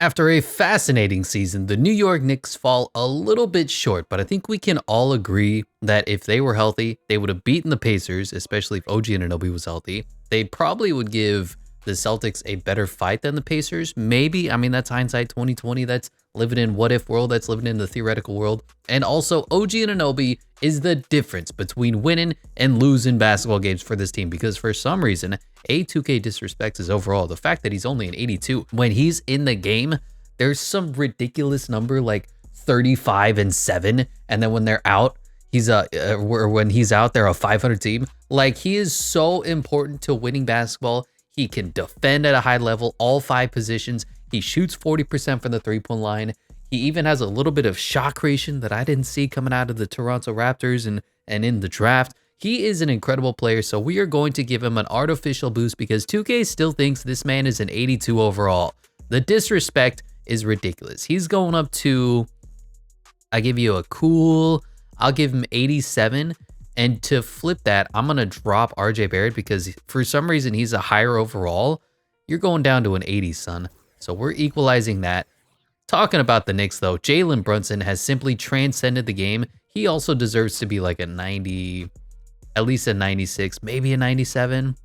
After a fascinating season, the New York Knicks fall a little bit short, but I think we can all agree that if they were healthy, they would have beaten the Pacers, especially if OG Anunoby was healthy. They probably would give the Celtics a better fight than the Pacers. Maybe, I mean, that's hindsight 2020. That's living in what if world. That's living in the theoretical world. And also, OG Anunoby is the difference between winning and losing basketball games for this team, because for some reason, A2K disrespects his overall. The fact that he's only an 82 when he's in the game, there's some ridiculous number like 35-7, and then when they're out, when he's out, they're a 500 team. Like, he is so important to winning basketball. He can defend at a high level, all 5 positions. He shoots 40% from the 3-point line. He even has a little bit of shot creation that I didn't see coming out of the Toronto Raptors and in the draft. He is an incredible player, so we are going to give him an artificial boost because 2K still thinks this man is an 82 overall. The disrespect is ridiculous. He's going up to, I'll give him 87. And to flip that, I'm going to drop RJ Barrett because for some reason he's a higher overall. You're going down to an 80, son. So we're equalizing that. Talking about the Knicks, though, Jalen Brunson has simply transcended the game. He also deserves to be like a 90, at least a 96, maybe a 97. I'm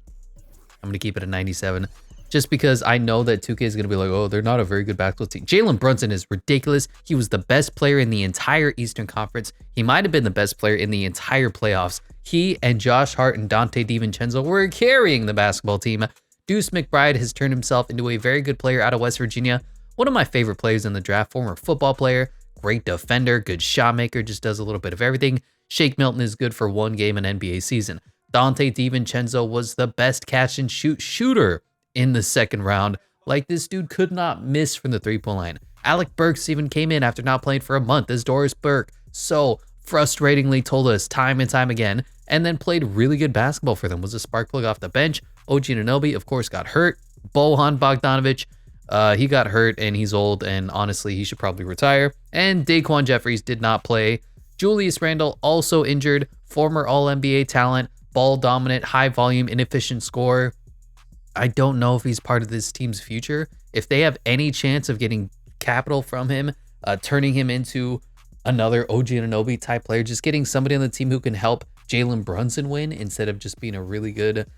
going to keep it a 97. Just because I know that 2K is going to be like, oh, they're not a very good basketball team. Jalen Brunson is ridiculous. He was the best player in the entire Eastern Conference. He might have been the best player in the entire playoffs. He and Josh Hart and Dante DiVincenzo were carrying the basketball team. Deuce McBride has turned himself into a very good player out of West Virginia. One of my favorite players in the draft, former football player, great defender, good shot maker, just does a little bit of everything. Shake Milton is good for one game an NBA season. Dante DiVincenzo was the best catch and shoot shooter in the second round. Like, this dude could not miss from the 3-point line. Alec Burks even came in after not playing for a month, as Doris Burke so frustratingly told us time and time again, and then played really good basketball for them, was a spark plug off the bench. OG Anunoby, of course, got hurt. Bojan Bogdanovic, he got hurt and he's old, and honestly, he should probably retire. And Daquan Jeffries did not play. Julius Randle, also injured, former All-NBA talent, ball dominant, high volume, inefficient scorer. I don't know if he's part of this team's future. If they have any chance of getting capital from him, turning him into another OG Anunoby type player, just getting somebody on the team who can help Jalen Brunson win instead of just being a really good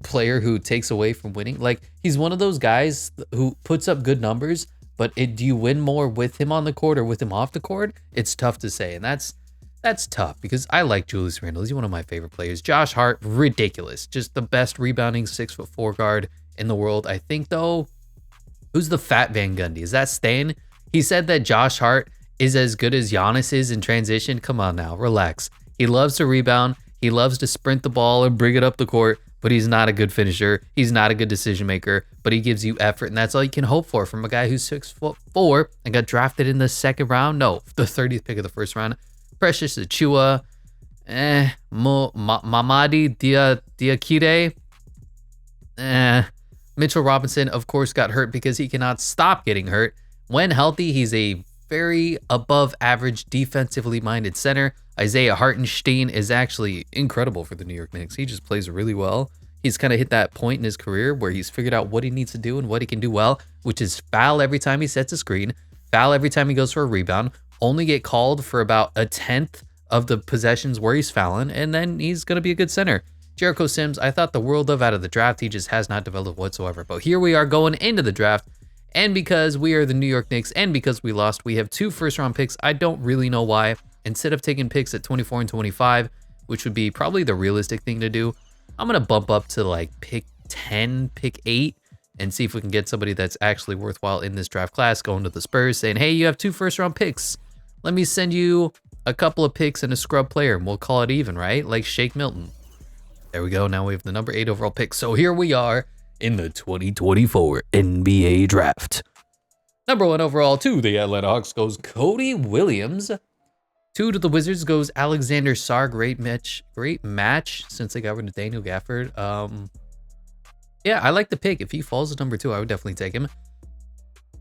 player who takes away from winning. Like, he's one of those guys who puts up good numbers, but do you win more with him on the court or with him off the court? It's tough to say, and that's tough because I like Julius Randle. He's one of my favorite players. Josh Hart, ridiculous. Just the best rebounding 6'4" guard in the world. I think, though, who's the fat Van Gundy? Is that Stan? He said that Josh Hart is as good as Giannis is in transition. Come on now, relax. He loves to rebound. He loves to sprint the ball and bring it up the court, but he's not a good finisher. He's not a good decision maker, but he gives you effort, and that's all you can hope for from a guy who's 6'4" and got drafted in the second round. No, the 30th pick of the first round. Precious Achua, Mamadi Diakite, Mitchell Robinson, of course, got hurt because he cannot stop getting hurt. When healthy, he's a very above average defensively minded center. Isaiah Hartenstein is actually incredible for the New York Knicks. He just plays really well. He's kind of hit that point in his career where he's figured out what he needs to do and what he can do well, which is foul every time he sets a screen, foul every time he goes for a rebound, only get called for about 1/10 of the possessions where he's fouling, and then he's going to be a good center. Jericho Sims, I thought the world of out of the draft. He just has not developed whatsoever. But here we are going into the draft, and because we are the New York Knicks and because we lost, we have 2 first-round picks. I don't really know why. Instead of taking picks at 24 and 25, which would be probably the realistic thing to do, I'm going to bump up to like pick 10, pick 8, and see if we can get somebody that's actually worthwhile in this draft class, going to the Spurs, saying, hey, you have 2 first-round picks. Let me send you a couple of picks and a scrub player, and we'll call it even, right? Like Shake Milton. There we go. Now we have the number 8 overall pick. So here we are in the 2024 NBA draft. Number 1 overall to the Atlanta Hawks goes Cody Williams. 2 to the Wizards goes Alexander Sarr. Great match since they got rid of Daniel Gafford. Yeah, I like the pick. If he falls to number 2, I would definitely take him.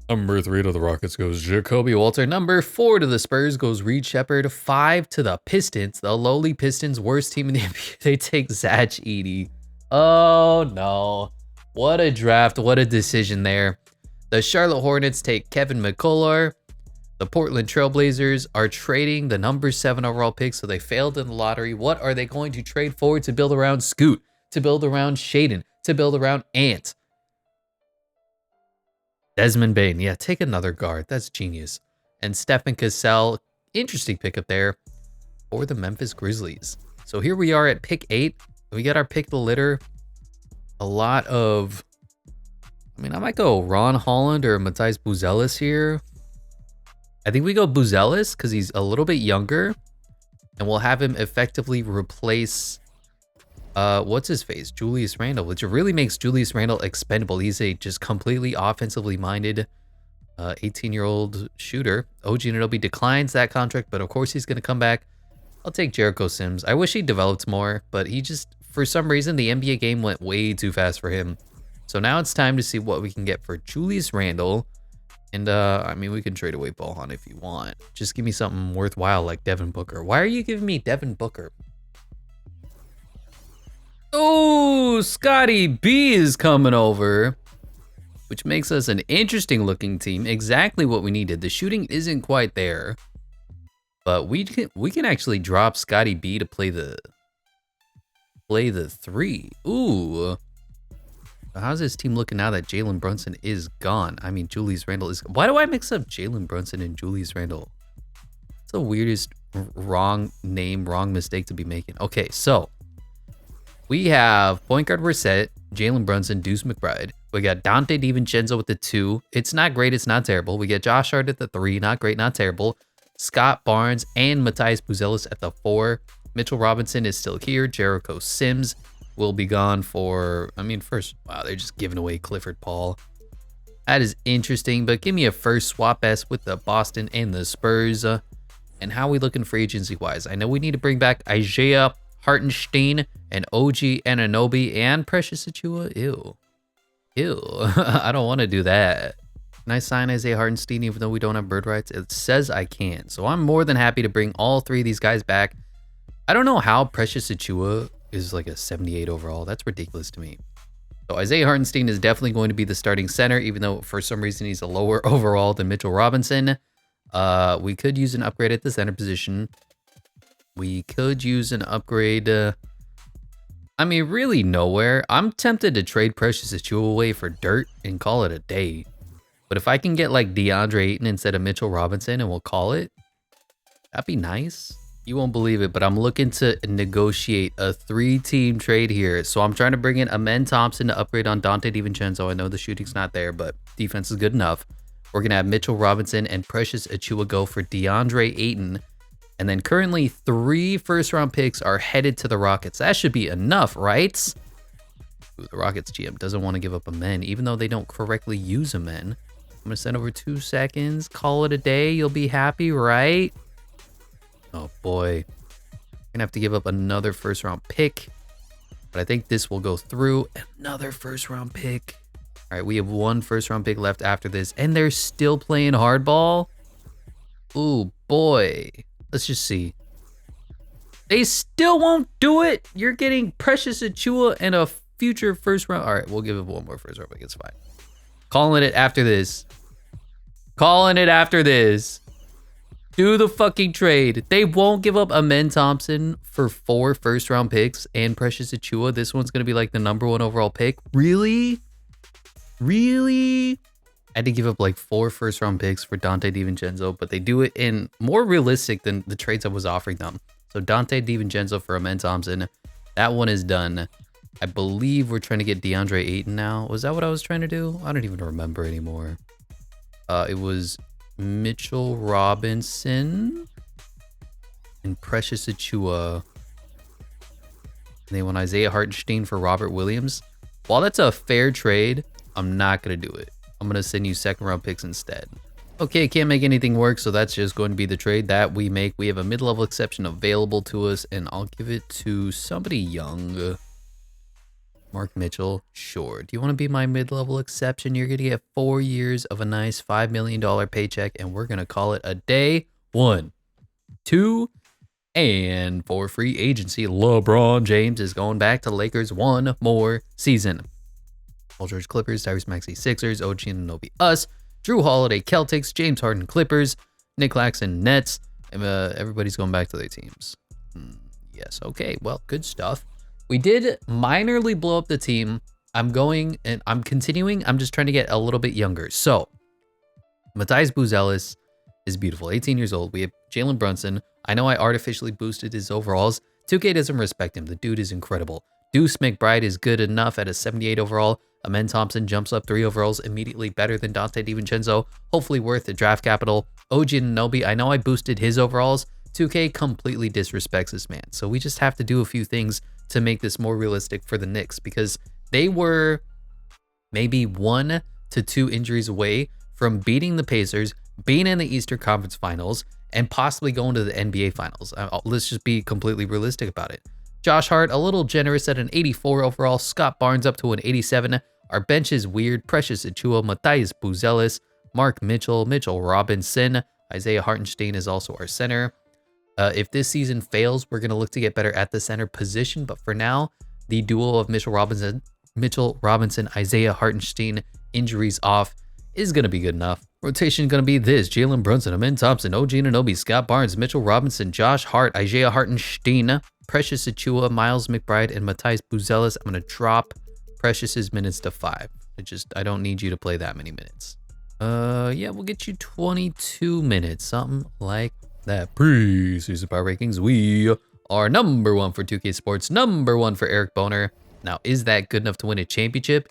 Number 3 to the Rockets goes Jacoby Walter. Number 4 to the Spurs goes Reed Shepherd. 5 to the Pistons, the lowly Pistons, worst team in the NBA. They take Zach Edey. Oh no. What a draft. What a decision there. The Charlotte Hornets take Kevin McCullough. The Portland Trailblazers are trading the number 7 overall pick, so they failed in the lottery. What are they going to trade for to build around Scoot, to build around Shaden, to build around Ant? Desmond Bane, yeah, take another guard. That's genius. And Stephen Cassell, interesting pickup there for the Memphis Grizzlies. So here we are at pick 8. We got our pick of the litter. A lot of, I mean, I might go Ron Holland or Matthijs Buzelis here. I think we go Buzelis because he's a little bit younger, and we'll have him effectively replace, what's his face? Julius Randle, which really makes Julius Randle expendable. He's a just completely offensively minded 18-year-old shooter. OG Anunoby declines that contract, but of course he's going to come back. I'll take Jericho Sims. I wish he developed more, but he just, for some reason, the NBA game went way too fast for him. So now it's time to see what we can get for Julius Randle. And, I mean, we can trade away Bohan if you want. Just give me something worthwhile like Devin Booker. Why are you giving me Devin Booker? Oh, Scotty B is coming over, which makes us an interesting looking team. Exactly what we needed. The shooting isn't quite there, but we can actually drop Scotty B to play the 3. Ooh. How's this team looking now that Jalen Brunson is gone? I mean, Julius Randle is... Why do I mix up Jalen Brunson and Julius Randle? It's the weirdest wrong name, wrong mistake to be making. Okay, so we have point guard Reset, Jalen Brunson, Deuce McBride. We got Dante DiVincenzo with the 2. It's not great, it's not terrible. We get Josh Hart at the 3. Not great, not terrible. Scott Barnes and Matthijs Buzelis at the 4. Mitchell Robinson is still here. Jericho Sims will be gone for, I mean, first, wow, they're just giving away Clifford Paul. That is interesting, but give me a first swap S with the Boston and the Spurs. And how are we looking free agency-wise? I know we need to bring back Isaiah Hartenstein and OG Anunoby and Precious Achiuwa. Ew. I don't want to do that. Can I sign Isaiah Hartenstein even though we don't have bird rights? It says I can. So I'm more than happy to bring all 3 of these guys back. I don't know how Precious Achiuwa is like a 78 overall. That's ridiculous to me. So Isaiah Hartenstein is definitely going to be the starting center, even though for some reason he's a lower overall than Mitchell Robinson. We could use an upgrade at the center position. We could use an upgrade. I mean, really nowhere. I'm tempted to trade Precious Achiuwa away for dirt and call it a day. But if I can get like DeAndre Ayton instead of Mitchell Robinson and we'll call it, that'd be nice. You won't believe it, but I'm looking to negotiate a 3-team trade here. So I'm trying to bring in Amen Thompson to upgrade on Dante DiVincenzo. I know the shooting's not there, but defense is good enough. We're going to have Mitchell Robinson and Precious Achiuwa go for DeAndre Ayton. And then currently 3 first-round picks are headed to the Rockets. That should be enough, right? Ooh, the Rockets GM doesn't want to give up Amen, even though they don't correctly use Amen. I'm going to send over 2 seconds. Call it a day. You'll be happy, right? Oh boy, gonna have to give up another first round pick, but I think this will go through. Another first round pick. All right, we have 1 first round pick left after this, and they're still playing hardball. Ooh boy, let's just see. They still won't do it. You're getting Precious Achiuwa and a future first round. All right, we'll give it 1 more first round pick. It's fine. Calling it after this. Calling it after this. Do the fucking trade. They won't give up Amen Thompson for 4 first-round picks and Precious Achiuwa. This one's going to be like the number 1 overall pick. Really? Really? I had to give up like 4 first-round picks for Dante DiVincenzo, but they do it in more realistic than the trades I was offering them. So Dante DiVincenzo for Amen Thompson. That one is done. I believe we're trying to get DeAndre Ayton now. Was that what I was trying to do? I don't even remember anymore. It was Mitchell Robinson and Precious Achiuwa. And they want Isaiah Hartenstein for Robert Williams. While that's a fair trade, I'm not going to do it. I'm going to send you 2nd round picks instead. Okay, can't make anything work, so that's just going to be the trade that we make. We have a mid-level exception available to us, and I'll give it to somebody young. Mark Mitchell, sure. Do you want to be my mid-level exception? You're going to get 4 years of a nice $5 million paycheck, and we're going to call it a day. 1, 2, and for free agency, LeBron James is going back to Lakers 1 more season. Paul George Clippers, Tyrese Maxey Sixers, OG Anunoby us, Drew Holiday Celtics, James Harden Clippers, Nick Claxton Nets. Everybody's going back to their teams. Yes, okay, well, good stuff. We did minorly blow up the team. I'm continuing. I'm just trying to get a little bit younger. So, Matisse Buzelis is beautiful, 18 years old. We have Jalen Brunson. I know I artificially boosted his overalls. 2K doesn't respect him. The dude is incredible. Deuce McBride is good enough at a 78 overall. Amen Thompson jumps up 3 overalls, immediately better than Dante DiVincenzo. Hopefully worth the draft capital. OG Anunoby, I know I boosted his overalls. 2K completely disrespects this man. So we just have to do a few things to make this more realistic for the Knicks, because they were maybe 1 to 2 injuries away from beating the Pacers, being in the Eastern Conference Finals, and possibly going to the NBA Finals. Let's just be completely realistic about it. Josh Hart, a little generous at an 84 overall. Scott Barnes up to an 87. Our bench is weird. Precious Achiuwa, Matisse Buzelis, Mark Mitchell, Mitchell Robinson. Isaiah Hartenstein is also our center. If this season fails, we're going to look to get better at the center position. But for now, the duo of Mitchell Robinson, Isaiah Hartenstein, injuries off, is going to be good enough. Rotation going to be this: Jalen Brunson, Amen Thompson, OG Anunoby, Scott Barnes, Mitchell Robinson, Josh Hart, Isaiah Hartenstein, Precious Achiuwa, Miles McBride, and Matisse Buzelis. I'm going to drop Precious's minutes to 5. I don't need you to play that many minutes. Yeah, we'll get you 22 minutes, something like that. Preseason power rankings. We are number 1 for 2K Sports, number 1 for Eric Boner. Now, is that good enough to win a championship?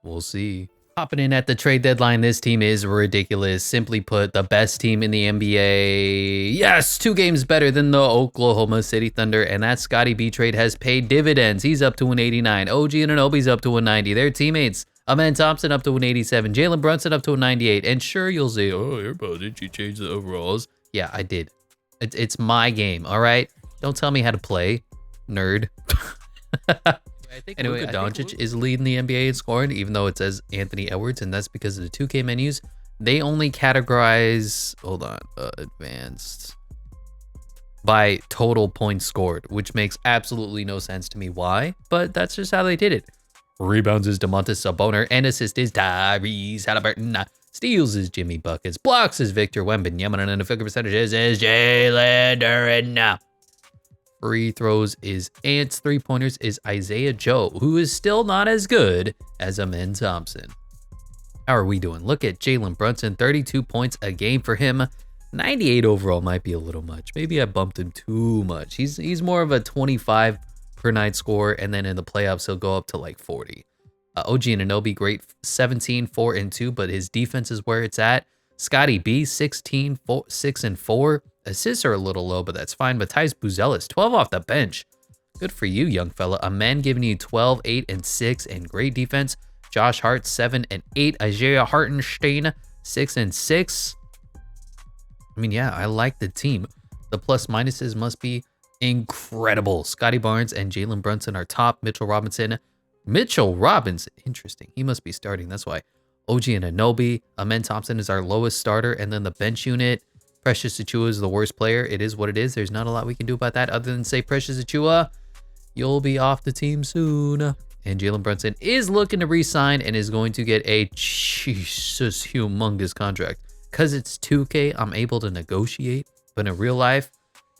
We'll see. Hopping in at the trade deadline, this team is ridiculous. Simply put, the best team in the NBA. Yes, 2 games better than the Oklahoma City Thunder, and that Scotty B trade has paid dividends. He's up to an 89. OG Anunoby's up to a 90. Their teammates, Amen Thompson up to an 87. Jalen Brunson up to a 98. And sure, you'll say, oh, Airball, did you change the overalls? Yeah, I did. It's my game, all right? Don't tell me how to play, nerd. Anyway, Luka Doncic is leading the NBA in scoring, even though it says Anthony Edwards, and that's because of the 2K menus. They only categorize, advanced, by total points scored, which makes absolutely no sense to me why, but that's just how they did it. Rebounds is Domantas Sabonis, and assist is Tyrese Halliburton. Steals is Jimmy Buckets. Blocks is Victor Wembanyama, and the field goal percentages is Jalen Duren. Free throws is Ants. 3-pointers is Isaiah Joe, who is still not as good as Amen Thompson. How are we doing? Look at Jalen Brunson, 32 points a game for him. 98 overall might be a little much. Maybe I bumped him too much. He's more of a 25 per night scorer, and then in the playoffs he'll go up to like 40. OG Anunoby, great, 17, 4, and 2, but his defense is where it's at. Scotty B, 16, 6, and 4. Assists are a little low, but that's fine. Matisse Buzelis, 12 off the bench. Good for you, young fella. Amen giving you 12, 8, and 6, and great defense. Josh Hart, 7 and 8. Isaiah Hartenstein, 6 and 6. I mean, yeah, I like the team. The plus minuses must be incredible. Scotty Barnes and Jalen Brunson are top. Mitchell Robinson, interesting. He must be starting. That's why. OG Anunoby, Amen Thompson is our lowest starter, and then the bench unit. Precious Achiuwa is the worst player. It is what it is. There's not a lot we can do about that other than say, Precious Achiuwa, you'll be off the team soon. And Jalen Brunson is looking to re-sign and is going to get a humongous contract. Because it's 2K, I'm able to negotiate. But in real life,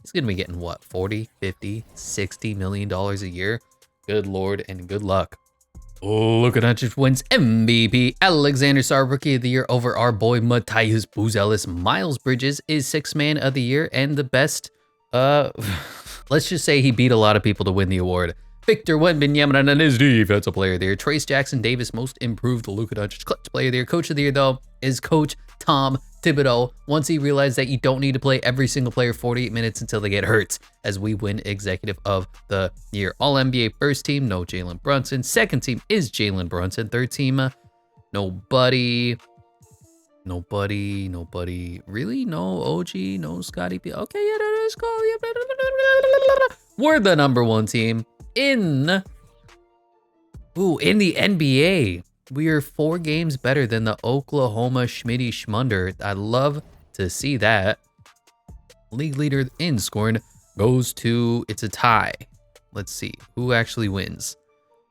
he's going to be getting what, 40, 50, 60 million dollars a year? Good Lord and good luck. Luka Doncic wins MVP. Alexander Sarr Rookie of the Year over our boy Matisse Buzelis. Miles Bridges is 6th man of the year and the best. Let's just say he beat a lot of people to win the award. Victor Wembanyama and his defensive player of the year. Trace Jackson Davis, most improved. Luka Doncic clutch player of the year. Coach of the year though is Coach Tom Thibodeau. Once he realized that you don't need to play every single player 48 minutes until they get hurt, as we win executive of the year. All NBA first team, no Jalen Brunson. Second team is Jalen Brunson. Third team, nobody. Really? No OG, no Scotty B. Okay, yeah, that is cool. We're the number 1 team in the NBA. We are 4 games better than the Oklahoma Schmitty Schmunder. I'd love to see that. League leader in scoring goes to, it's a tie. Let's see who actually wins.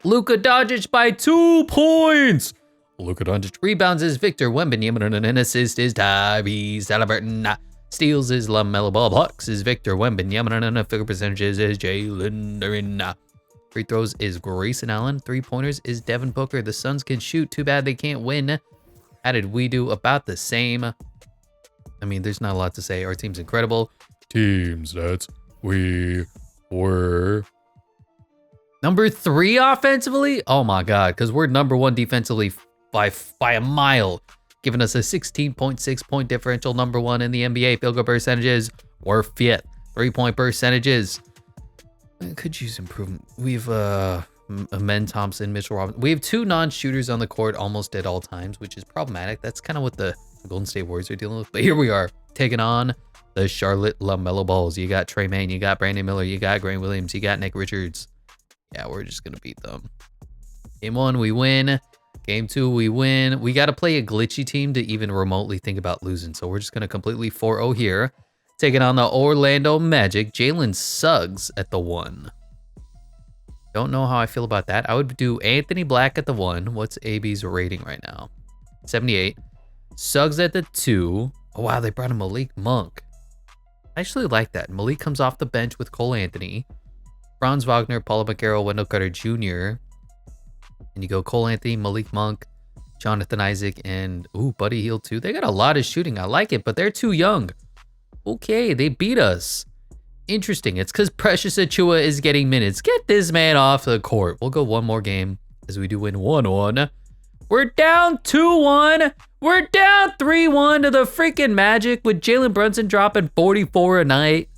Luka Doncic by 2 points. Luka Doncic rebounds is Victor Wembanyama, and assist is Tyrese Halliburton. Steals is LaMelo Ball, blocks is Victor Wembanyama, and field percentages is Jalen Duren. Free throws is Grayson Allen. 3-pointers is Devin Booker. The Suns can shoot. Too bad they can't win. How did we do? About the same. I mean, there's not a lot to say. Our team's incredible. Team stats. We were number 3 offensively. Oh my God, because we're number 1 defensively by a mile, giving us a 16.6 point differential. Number 1 in the NBA. Field goal percentages. We're 5th. 3-point percentages. Could use improvement. We've Amen Thompson, Mitchell Robinson. We have 2 non-shooters on the court almost at all times, which is problematic. That's kind of what the Golden State Warriors are dealing with. But here we are, taking on the Charlotte LaMelo Balls. You got Trey Mann, you got Brandon Miller, you got Grant Williams, you got Nick Richards. Yeah, we're just gonna beat them. Game 1, we win. Game 2, we win. We got to play a glitchy team to even remotely think about losing. So we're just gonna completely 4-0 here. Taking on the Orlando Magic. Jalen Suggs at the 1. Don't know how I feel about that. I would do Anthony Black at the 1. What's AB's rating right now? 78. Suggs at the 2. Oh, wow, they brought in Malik Monk. I actually like that. Malik comes off the bench with Cole Anthony, Franz Wagner, Paulo Banchero, Wendell Carter Jr. And you go Cole Anthony, Malik Monk, Jonathan Isaac, and Buddy Hield too. They got a lot of shooting. I like it, but they're too young. Okay, they beat us. Interesting. It's because Precious Achiuwa is getting minutes. Get this man off the court. We'll go one more game as we do win 1-1. We're down 2-1. We're down 3-1 to the freaking Magic with Jalen Brunson dropping 44 a night.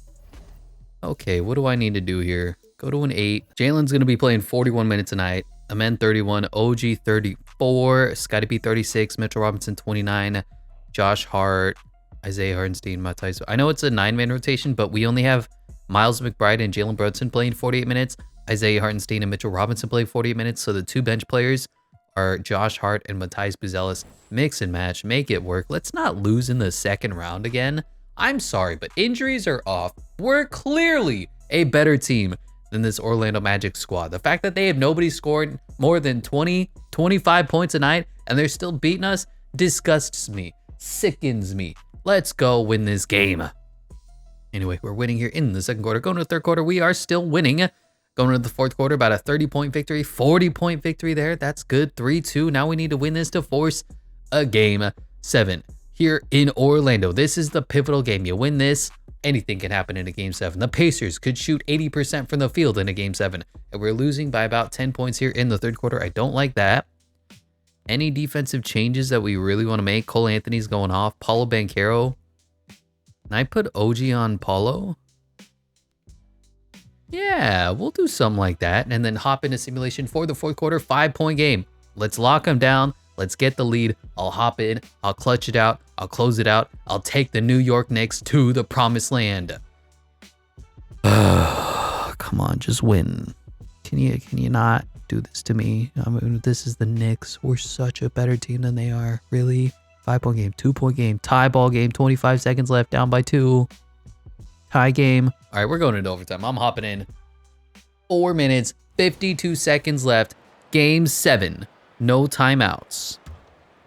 Okay, what do I need to do here? Go to an 8. Jalen's going to be playing 41 minutes a night. Amen 31, OG 34, Scottie B 36, Mitchell Robinson 29, Josh Hart, Isaiah Hartenstein, Matthijs. I know it's a 9-man rotation, but we only have Miles McBride and Jalen Brunson playing 48 minutes. Isaiah Hartenstein and Mitchell Robinson play 48 minutes. So the 2 bench players are Josh Hart and Matthijs Buzelis. Mix and match, make it work. Let's not lose in the second round again. I'm sorry, but injuries are off. We're clearly a better team than this Orlando Magic squad. The fact that they have nobody scored more than 20, 25 points a night and they're still beating us disgusts me, sickens me. Let's go win this game. Anyway, we're winning here in the second quarter. Going to the third quarter, we are still winning. Going into the fourth quarter, about a 30-point victory, 40-point victory there. That's good. 3-2. Now we need to win this to force a game 7 here in Orlando. This is the pivotal game. You win this, anything can happen in a game 7. The Pacers could shoot 80% from the field in a game 7. And we're losing by about 10 points here in the third quarter. I don't like that. Any defensive changes that we really want to make? Cole Anthony's going off. Paulo Banchero. Can I put OG on Paulo? Yeah, we'll do something like that. And then hop into simulation for the fourth quarter. 5-point game. Let's lock them down. Let's get the lead. I'll hop in. I'll clutch it out. I'll close it out. I'll take the New York Knicks to the promised land. Come on, just win. Can you not do this to me? I mean, this is the Knicks. We're such a better team than they are. Really? 5-point game, 2-point game, tie ball game, 25 seconds left, down by 2. Tie game. All right, we're going into overtime. I'm hopping in. 4 minutes, 52 seconds left. Game 7. No timeouts.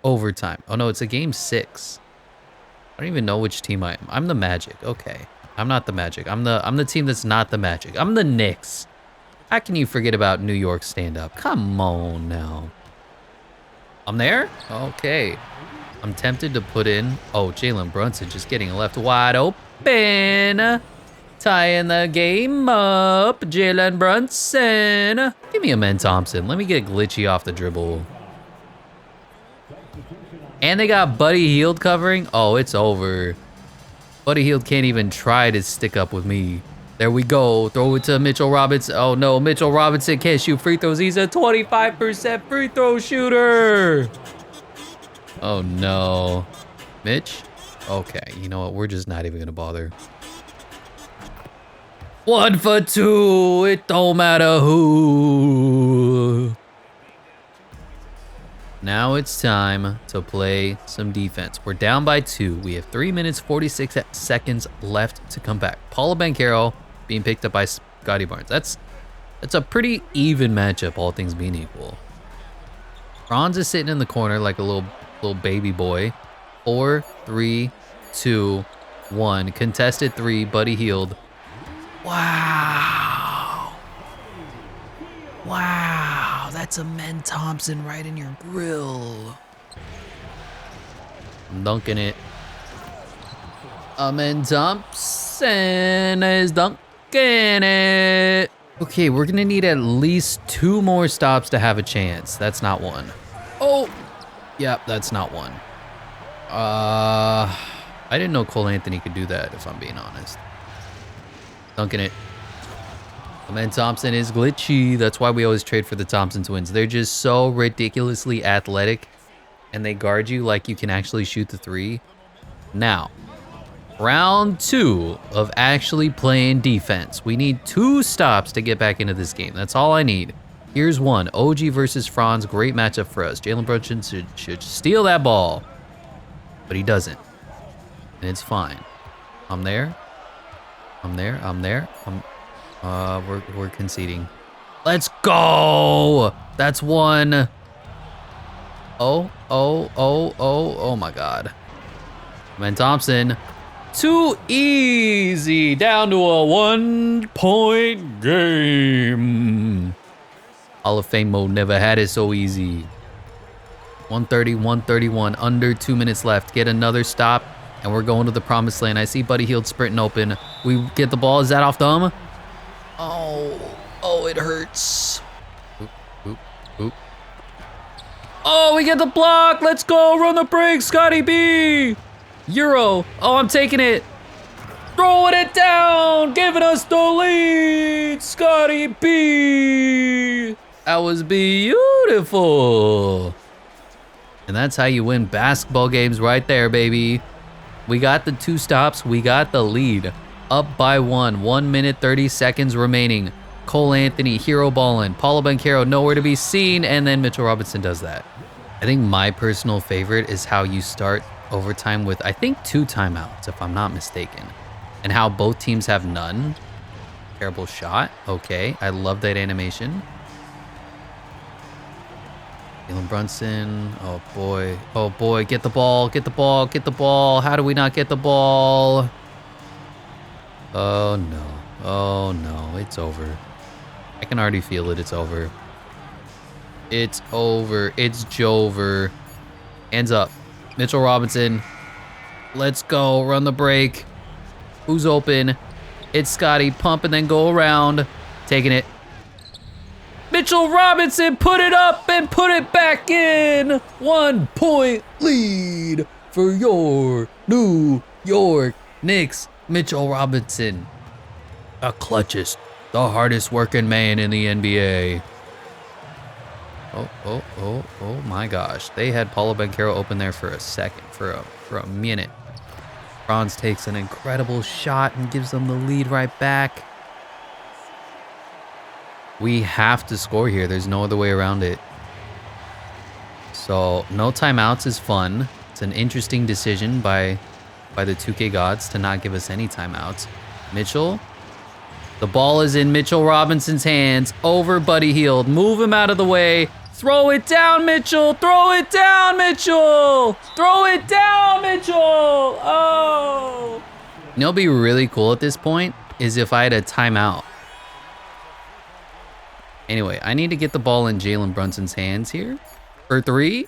Overtime. Oh no, it's a game 6. I don't even know which team I am. I'm the Magic. Okay. I'm not the Magic. I'm the team that's not the Magic. I'm the Knicks. How can you forget about New York stand-up? Come on now. I'm there? Okay. I'm tempted to put in... Oh, Jalen Brunson just getting left wide open. Tying the game up. Jalen Brunson. Give me Amen Thompson. Let me get glitchy off the dribble. And they got Buddy Hield covering. Oh, it's over. Buddy Hield can't even try to stick up with me. There we go. Throw it to Mitchell Robinson. Oh no, Mitchell Robinson can't shoot free throws. He's a 25% free throw shooter. Oh no. Mitch? Okay, you know what? We're just not even gonna bother. 1 for 2. It don't matter who. Now it's time to play some defense. We're down by 2. We have 3 minutes, 46 seconds left to come back. Paulo Banchero being picked up by Scottie Barnes. That's It's a pretty even matchup, all things being equal. Franz is sitting in the corner like a little baby boy. 4, 3, 2, 1. Contested 3, Buddy healed. Wow. Wow, that's a Men Thompson right in your grill. I'm dunking it. Men Thompson is dunking it. Okay, we're gonna need at least 2 more stops to have a chance. That's not one. Oh, yep, that's not one. I didn't know Cole Anthony could do that, if I'm being honest. Dunking it. Man, Thompson is glitchy. That's why we always trade for the Thompson twins. They're just so ridiculously athletic, and they guard you like you can actually shoot the 3. Now, round 2 of actually playing defense. We need 2 stops to get back into this game. That's all I need. Here's one. OG versus Franz. Great matchup for us. Jalen Brunson should steal that ball, but he doesn't, and it's fine. I'm there. We're conceding. Let's go. That's one. Oh my God. Man Thompson. Too easy. Down to a 1-point game. Hall of Fame mode never had it so easy. 130, 131, under 2 minutes left. Get another stop, and we're going to the promised land. I see Buddy Hield sprinting open. We get the ball. Is that off thumb? Oh, it hurts. Oop. Oh, we get the block. Let's go. Run the break, Scotty B. Euro. Oh, I'm taking it. Throwing it down. Giving us the lead. Scotty B. That was beautiful. And that's how you win basketball games right there, baby. We got the 2 stops. We got the lead. Up by 1. 1 minute, 30 seconds remaining. Cole Anthony, hero balling. Paulo Banchero, nowhere to be seen. And then Mitchell Robinson does that. I think my personal favorite is how you start overtime with, I think, 2 timeouts, if I'm not mistaken. And how both teams have none. Terrible shot. Okay, I love that animation. Jalen Brunson. Oh boy, get the ball. How do we not get the ball? Oh no, it's over. I can already feel it, it's over. It's Jover. Hands up. Mitchell Robinson. Let's go, run the break. Who's open? It's Scotty, pump and then go around. Taking it. Mitchell Robinson, put it up and put it back in. 1-point lead for your New York Knicks. Mitchell Robinson, the clutchest, the hardest working man in the NBA. Oh my gosh. They had Paulo Banchero open there for a second, for a minute. Franz takes an incredible shot and gives them the lead right back. We have to score here. There's no other way around it. So no timeouts is fun. It's an interesting decision by the 2K gods to not give us any timeouts. Mitchell. The ball is in Mitchell Robinson's hands. Over Buddy Hield. Move him out of the way. Throw it down, Mitchell. Throw it down, Mitchell. Throw it down, Mitchell. Oh. You know what'd be really cool at this point is if I had a timeout. Anyway, I need to get the ball in Jalen Brunson's hands here. For 3.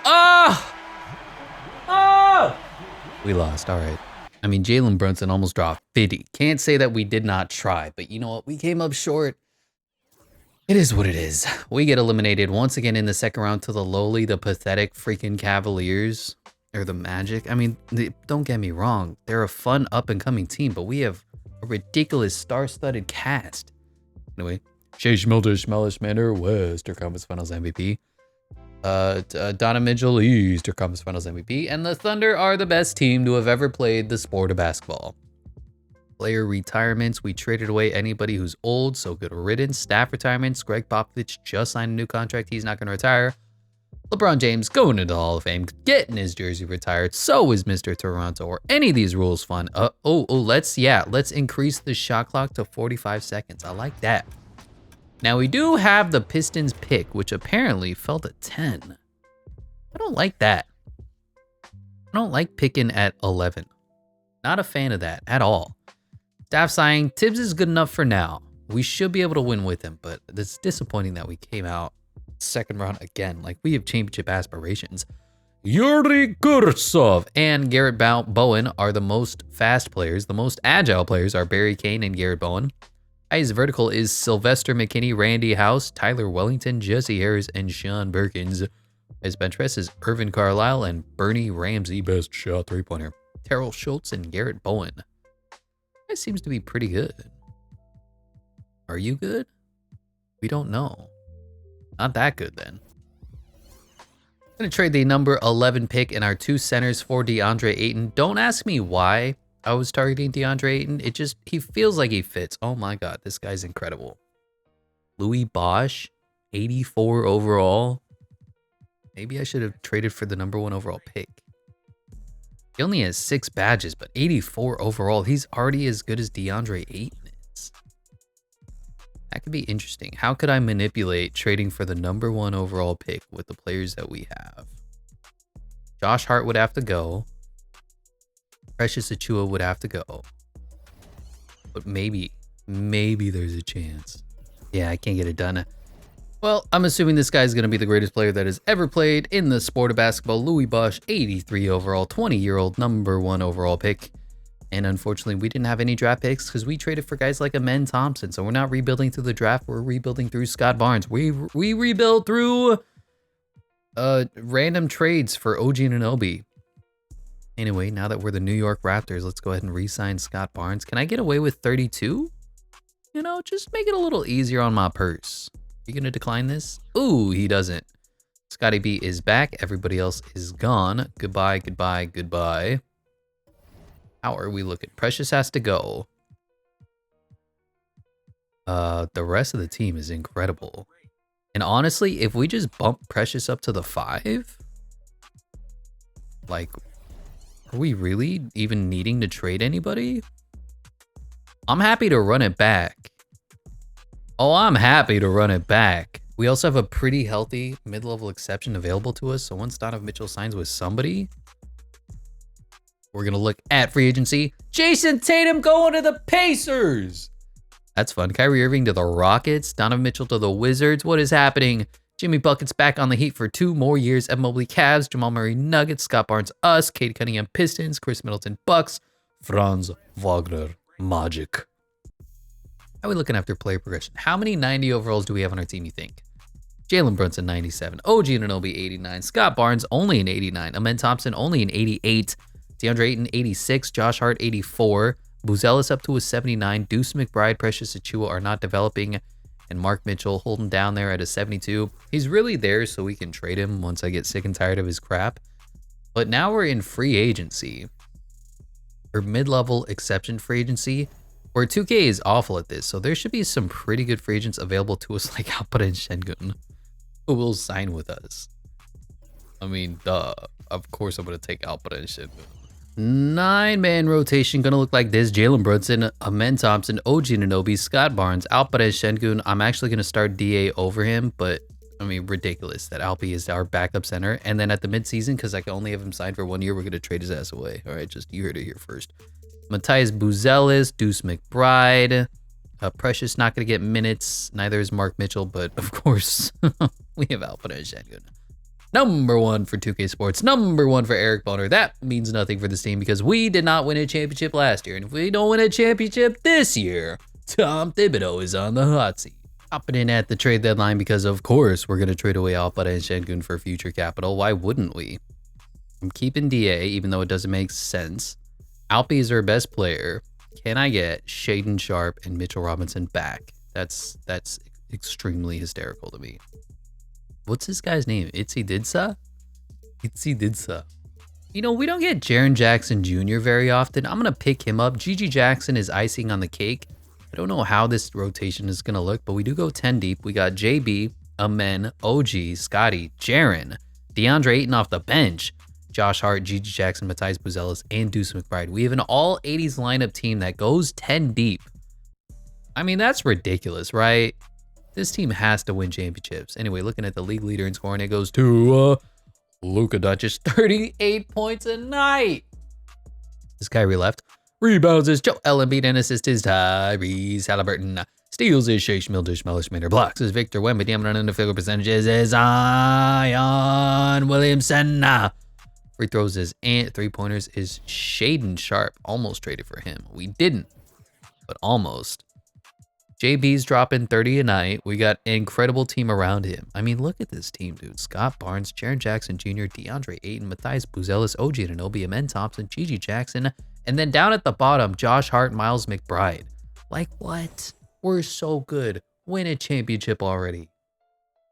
Ah! Ah! We lost, all right. I mean, Jalen Brunson almost dropped 50. Can't say that we did not try, but you know what? We came up short. It is what it is. We get eliminated once again in the second round to the lowly, the pathetic freaking Cavaliers. Or the Magic. I mean, don't get me wrong. They're a fun up-and-coming team, but we have a ridiculous star-studded cast. Anyway, Shea Schmelder West, Conference Finals MVP. Donna Mitchell East, Conference Finals MVP. And the Thunder are the best team to have ever played the sport of basketball. Player retirements. We traded away anybody who's old, so good riddance. Staff retirements. Greg Popovich just signed a new contract. He's not going to retire. LeBron James going into the Hall of Fame, getting his jersey retired. So is Mr. Toronto. Are any of these rules fun? Let's increase the shot clock to 45 seconds. I like that. Now we do have the Pistons pick, which apparently fell to 10. I don't like that. I don't like picking at 11. Not a fan of that at all. Staff signing, Tibbs is good enough for now. We should be able to win with him, but it's disappointing that we came out second round again. Like, we have championship aspirations. Yuri Kursov and Garrett Bowen are the most fast players. The most agile players are Barry Kane and Garrett Bowen. Highest vertical is Sylvester McKinney, Randy House, Tyler Wellington, Jesse Harris, and Sean Perkins. His bench press is Irvin Carlisle and Bernie Ramsey, best shot three-pointer. Terrell Schultz and Garrett Bowen. That seems to be pretty good. Are you good? We don't know. Not that good then. I'm going to trade the number 11 pick and our 2 centers for DeAndre Ayton. Don't ask me why I was targeting DeAndre Ayton. He feels like he fits. Oh my God, this guy's incredible. Louis Bosch, 84 overall. Maybe I should have traded for the number 1 overall pick. He only has 6 badges, but 84 overall. He's already as good as DeAndre Ayton is. That could be interesting. How could I manipulate trading for the number 1 overall pick with the players that we have? Josh Hart would have to go. Precious Achiuwa would have to go. But maybe there's a chance. Yeah, I can't get it done. Well, I'm assuming this guy's going to be the greatest player that has ever played in the sport of basketball. Louis Bosch, 83 overall, 20-year-old, number 1 overall pick. And unfortunately, we didn't have any draft picks because we traded for guys like Amen Thompson. So we're not rebuilding through the draft. We're rebuilding through Scott Barnes. We rebuild through random trades for OG Anunoby. Anyway, now that we're the New York Raptors, let's go ahead and re-sign Scott Barnes. Can I get away with 32? You know, just make it a little easier on my purse. You gonna decline this? Ooh, he doesn't. Scotty B is back. Everybody else is gone. Goodbye, goodbye, goodbye. How are we looking? Precious has to go. The rest of the team is incredible. And honestly, if we just bump Precious up to the 5, like, are we really even needing to trade anybody? I'm happy to run it back. Oh, I'm happy to run it back. We also have a pretty healthy mid-level exception available to us. So once Donovan Mitchell signs with somebody, we're going to look at free agency. Jason Tatum going to the Pacers. That's fun. Kyrie Irving to the Rockets. Donovan Mitchell to the Wizards. What is happening? Jimmy Buckets back on the Heat for 2 more years. Evan Mobley Cavs. Jamal Murray Nuggets. Scott Barnes us. Cade Cunningham Pistons. Chris Middleton Bucks. Franz Wagner Magic. How are we looking after player progression? How many 90 overalls do we have on our team, you think? Jalen Brunson, 97. OG Anunoby, 89. Scott Barnes, only an 89. Amen Thompson, only an 88. DeAndre Ayton, 86. Josh Hart, 84. Buzelis up to a 79. Deuce McBride, Precious Achiuwa are not developing. And Mark Mitchell holding down there at a 72. He's really there so we can trade him once I get sick and tired of his crap. But now we're in free agency. Or mid-level exception free agency. Where 2K is awful at this, so there should be some pretty good free agents available to us, like Alperen Şengün, who will sign with us. I mean, duh. Of course I'm going to take Alperen Şengün. 9-man rotation going to look like this. Jalen Brunson, Amen Thompson, OG Anunoby, Scott Barnes, Alperen Şengün. I'm actually going to start DA over him, but I mean, ridiculous that Alpi is our backup center. And then at the midseason, because I can only have him signed for 1 year, we're going to trade his ass away. All right, just you heard it here first. Matthias Buzelis, Deuce McBride. Precious not going to get minutes. Neither is Mark Mitchell, but of course, we have Alperen Şengün. Number 1 for 2K Sports. Number 1 for Eric Bonner. That means nothing for this team because we did not win a championship last year. And if we don't win a championship this year, Tom Thibodeau is on the hot seat. Hopping in at the trade deadline because, of course, we're going to trade away Alperen Şengün for future capital. Why wouldn't we? I'm keeping DA, even though it doesn't make sense. Alpi is our best player. Can I get Shaedon Sharpe and Mitchell Robinson back? That's extremely hysterical to me. What's this guy's name? Itzy Didsa? Itzy Didsa. You know, we don't get Jaren Jackson Jr. very often. I'm going to pick him up. Gigi Jackson is icing on the cake. I don't know how this rotation is going to look, but we do go 10 deep. We got JB, Amen, OG, Scotty, Jaren, DeAndre Ayton off the bench. Josh Hart, Gigi Jackson, Matthias Buzelis, and Deuce McBride. We have an all-80s lineup team that goes 10 deep. I mean, that's ridiculous, right? This team has to win championships. Anyway, looking at the league leader in scoring, it goes to Luka Doncic, 38 points a night. Is Kyrie left? Rebounds is Joel Embiid, and assists is Tyrese Halliburton. Steals is Shea Schmildish, blocks is Victor Wembanyama, and the field percentages is Zion Williamson. Free throws is Ant. 3-pointers is Shaden Sharp. Almost traded for him. We didn't, but almost. JB's dropping 30 a night. We got an incredible team around him. I mean, look at this team, dude. Scott Barnes, Jaren Jackson Jr., DeAndre Ayton, Matthias Buzelis, OG Anunoby, Amen Thompson, Gigi Jackson, and then down at the bottom, Josh Hart, Miles McBride. Like, what? We're so good. Win a championship already.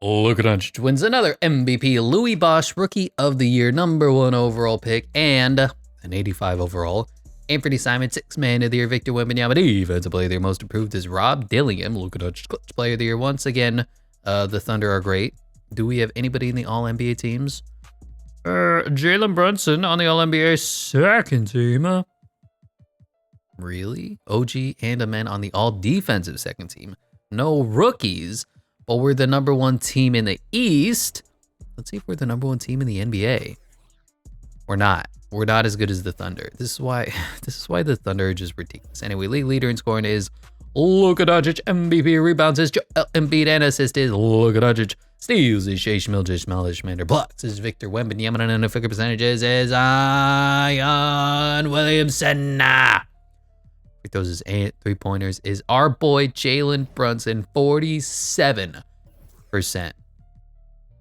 Luka Doncic wins another MVP. Louis Bosch, Rookie of the Year, #1 overall pick, and an 85 overall. Anthony Simon, 6th Man of the Year. Victor Wembanyama, Defensive Player of the Year. Most improved is Rob Dillingham. Luka Doncic, Clutch Player of the Year. Once again, the Thunder are great. Do we have anybody in the All-NBA teams? Jalen Brunson on the All-NBA second team. Really? OG and Amen on the All-Defensive second team. No rookies, but we're the #1 team in the East. Let's see if we're the #1 team in the NBA. We're not. We're not as good as the Thunder. This is why the Thunder are just ridiculous. Anyway, league leader in scoring is Luka Doncic. MVP. Rebounds is Joel Embiid, and assist is Luka Doncic. Steals is Shea Schmildish, blocks is Victor Wembanyama, and the figure percentages is Zion Williamson. Free throws is Ant. 3-pointers is our boy Jalen Brunson, 47%.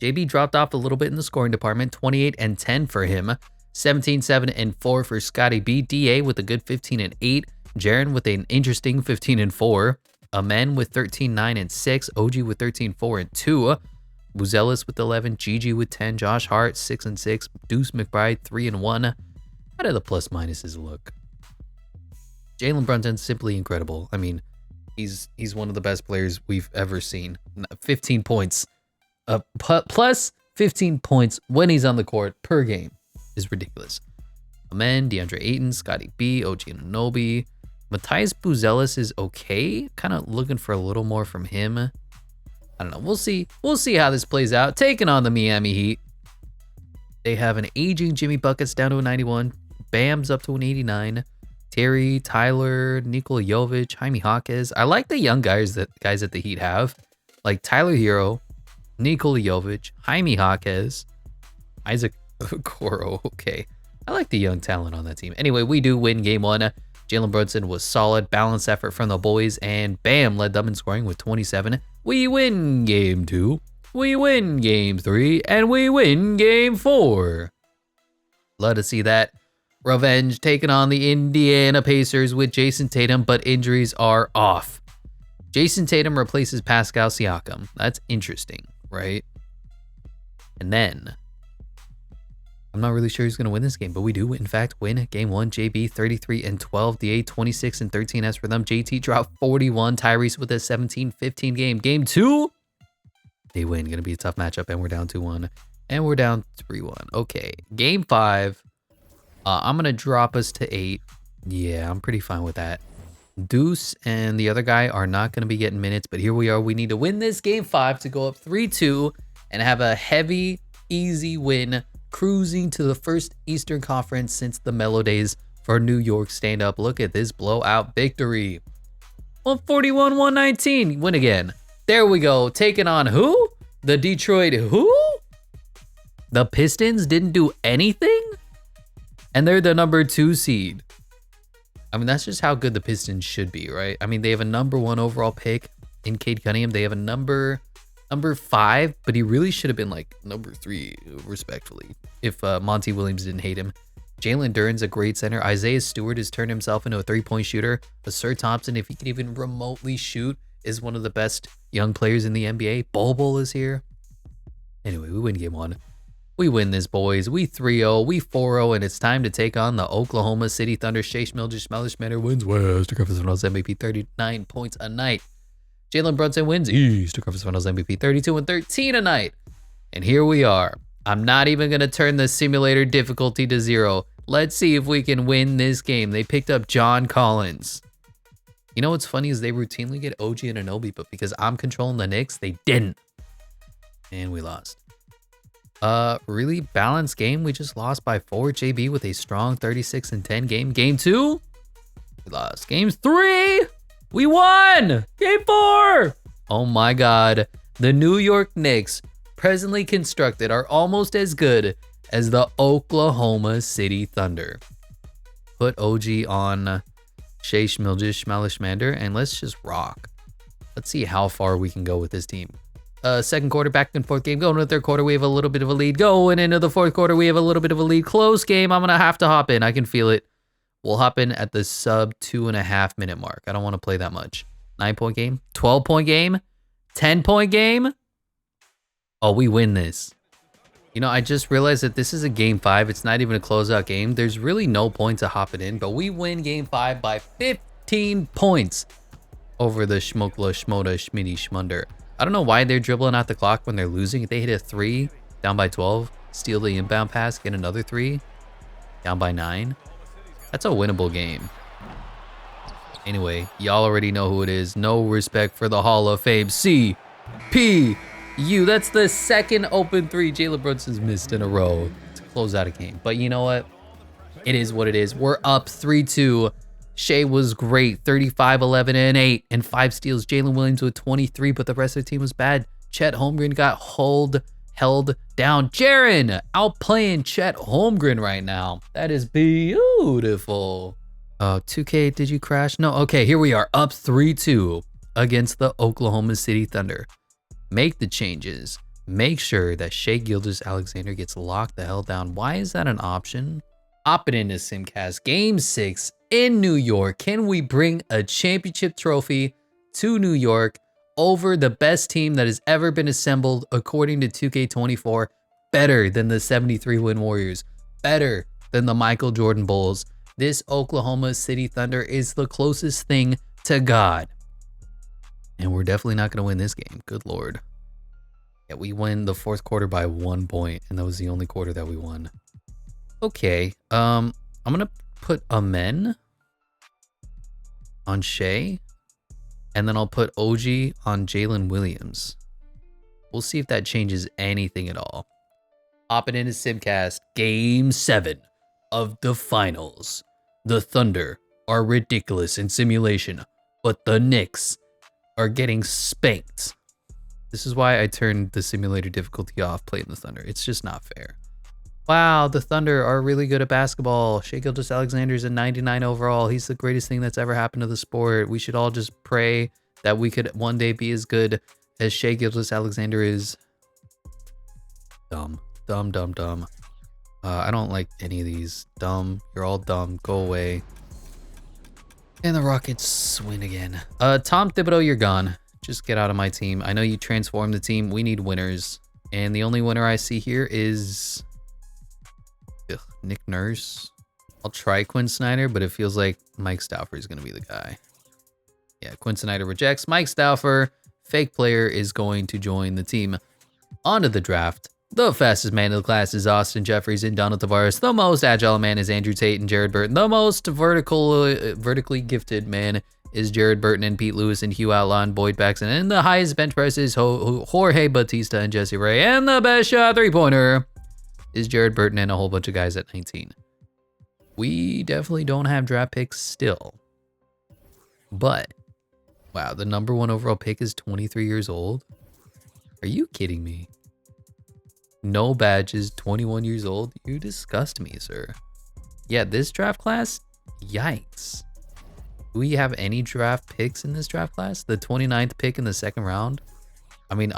JB dropped off a little bit in the scoring department, 28 and 10 for him. 17, 7, and 4 for Scotty B. DA with a good 15 and 8. Jaren with an interesting 15 and 4. Amen with 13, 9, and 6. OG with 13, 4, and 2. Buzelis with 11. Gigi with 10. Josh Hart, 6 and 6. Deuce McBride, 3 and 1. How do the plus minuses look? Jalen Brunson's simply incredible. I mean, he's one of the best players we've ever seen. 15 points. Plus 15 points when he's on the court per game is ridiculous. Amen, DeAndre Ayton, Scotty B, OG Anunoby. Matthias Buzelis is okay. Kind of looking for a little more from him. I don't know. We'll see. We'll see how this plays out. Taking on the Miami Heat. They have an aging Jimmy Buckets down to a 91. Bam's up to an 89. Terry, Tyler, Nikola Jovic, Jaime Jaquez. I like the young guys that the Heat have. Like Tyler Hero, Nikola Jovic, Jaime Jaquez, Isaac Okoro. Okay. I like the young talent on that team. Anyway, we do win game 1. Jalen Brunson was solid. Balanced effort from the boys. And Bam led them in scoring with 27. We win game 2. We win game 3. And we win game 4. Love to see that. Revenge taking on the Indiana Pacers with Jason Tatum, but injuries are off. Jason Tatum replaces Pascal Siakam. That's interesting, right? And then I'm not really sure who's going to win this game, but we do, in fact, win game 1. JB 33 and 12. DA 26 and 13. As for them, JT dropped 41. Tyrese with a 17-15 game. Game 2, they win. Going to be a tough matchup, and we're down 2-1. And we're down 3-1. Okay, game 5. I'm going to drop us to 8. Yeah, I'm pretty fine with that. Deuce and the other guy are not going to be getting minutes, but here we are. We need to win this game 5 to go up 3-2 and have a heavy, easy win, cruising to the first Eastern Conference since the Melo days for New York stand-up. Look at this blowout victory. 141-119. Win again. There we go. Taking on who? The Detroit who? The Pistons didn't do anything? And they're the #2 seed. I mean, that's just how good the Pistons should be, right? I mean, they have a #1 overall pick in Cade Cunningham. They have a number 5, but he really should have been like #3, respectfully, if Monty Williams didn't hate him. Jalen Duren's a great center. Isaiah Stewart has turned himself into a 3-point shooter. Asir Thompson, if he can even remotely shoot, is one of the best young players in the NBA. Bol is here. Anyway, we win game 1. We win this, boys. We 3-0, we 4-0, and it's time to take on the Oklahoma City Thunder. Shea Schmildish wins West Conference Finals MVP, 39 points a night. Jalen Brunson wins East Conference Finals MVP, 32 and 13 a night. And here we are. I'm not even going to turn the simulator difficulty to 0. Let's see if we can win this game. They picked up John Collins. You know what's funny is they routinely get OG and Anunoby, but because I'm controlling the Knicks, they didn't. And we lost. Really balanced game. We just lost by 4. JB with a strong 36-10 game. Game 2, we lost. Game 3, we won. Game 4. Oh my God. The New York Knicks, presently constructed, are almost as good as the Oklahoma City Thunder. Put OG on Shea Schmalishmander, and let's just rock. Let's see how far we can go with this team. Second quarter, back and forth game. Going into the third quarter, we have a little bit of a lead. Going into the fourth quarter, we have a little bit of a lead. Close game. I'm going to have to hop in. I can feel it. We'll hop in at the sub 2.5 minute mark. I don't want to play that much. 9-point game, 12-point game, 10-point game. Oh, we win this. You know, I just realized that this is a game 5. It's not even a closeout game. There's really no point to hop it in, but we win game 5 by 15 points over the Schmokla Schmoda Schmitty Schmunder. I don't know why they're dribbling out the clock when they're losing. If they hit a 3, down by 12, steal the inbound pass, get another 3, down by 9. That's a winnable game. Anyway, y'all already know who it is. No respect for the Hall of Fame. CPU. That's the second open 3 Jalen Brunson's missed in a row to close out a game. But you know what? It is what it is. We're up 3-2. Shea was great, 35, 11, and 8, and 5 steals. Jalen Williams with 23, but the rest of the team was bad. Chet Holmgren got held down. Jaren outplaying Chet Holmgren right now. That is beautiful. 2K, did you crash? No, okay, here we are, up 3-2 against the Oklahoma City Thunder. Make the changes. Make sure that Shea Gilgeous-Alexander gets locked the hell down. Why is that an option? Hop it into Simcast. Game 6 in New York. Can we bring a championship trophy to New York over the best team that has ever been assembled according to 2K24? Better than the 73-win Warriors. Better than the Michael Jordan Bulls. This Oklahoma City Thunder is the closest thing to God. And we're definitely not going to win this game. Good Lord. Yeah, we win the fourth quarter by 1 point, and that was the only quarter that we won. Okay, I'm going to put Amen on Shea, and then I'll put OG on Jalen Williams. We'll see if that changes anything at all. Hopping into Simcast, Game 7 of the finals. The Thunder are ridiculous in simulation, but the Knicks are getting spanked. This is why I turned the simulator difficulty off playing the Thunder. It's just not fair. Wow, the Thunder are really good at basketball. Shea Gilgeous-Alexander's a 99 overall. He's the greatest thing that's ever happened to the sport. We should all just pray that we could one day be as good as Shea Gilgeous-Alexander is. Dumb. I don't like any of these. Dumb. You're all dumb. Go away. And the Rockets win again. Tom Thibodeau, you're gone. Just get out of my team. I know you transformed the team. We need winners. And the only winner I see here is... Nick Nurse. I'll try Quinn Snyder, but it feels like Mike Stauffer is going to be the guy. Yeah, Quinn Snyder rejects. Mike Stauffer, fake player, is going to join the team. On to the draft. The fastest man in the class is Austin Jeffries and Donald Tavares. The most agile man is Andrew Tate and Jared Burton. The most vertically gifted man is Jared Burton and Pete Lewis and Hugh Outlaw and Boyd Paxson. And the highest bench press is Jorge Batista and Jesse Ray. And the best shot three-pointer is Jared Burton and a whole bunch of guys at 19. We definitely don't have draft picks still. But, wow, the #1 overall pick is 23 years old. Are you kidding me? No badges, 21 years old. You disgust me, sir. Yeah, this draft class, yikes. Do we have any draft picks in this draft class? The 29th pick in the second round? I mean,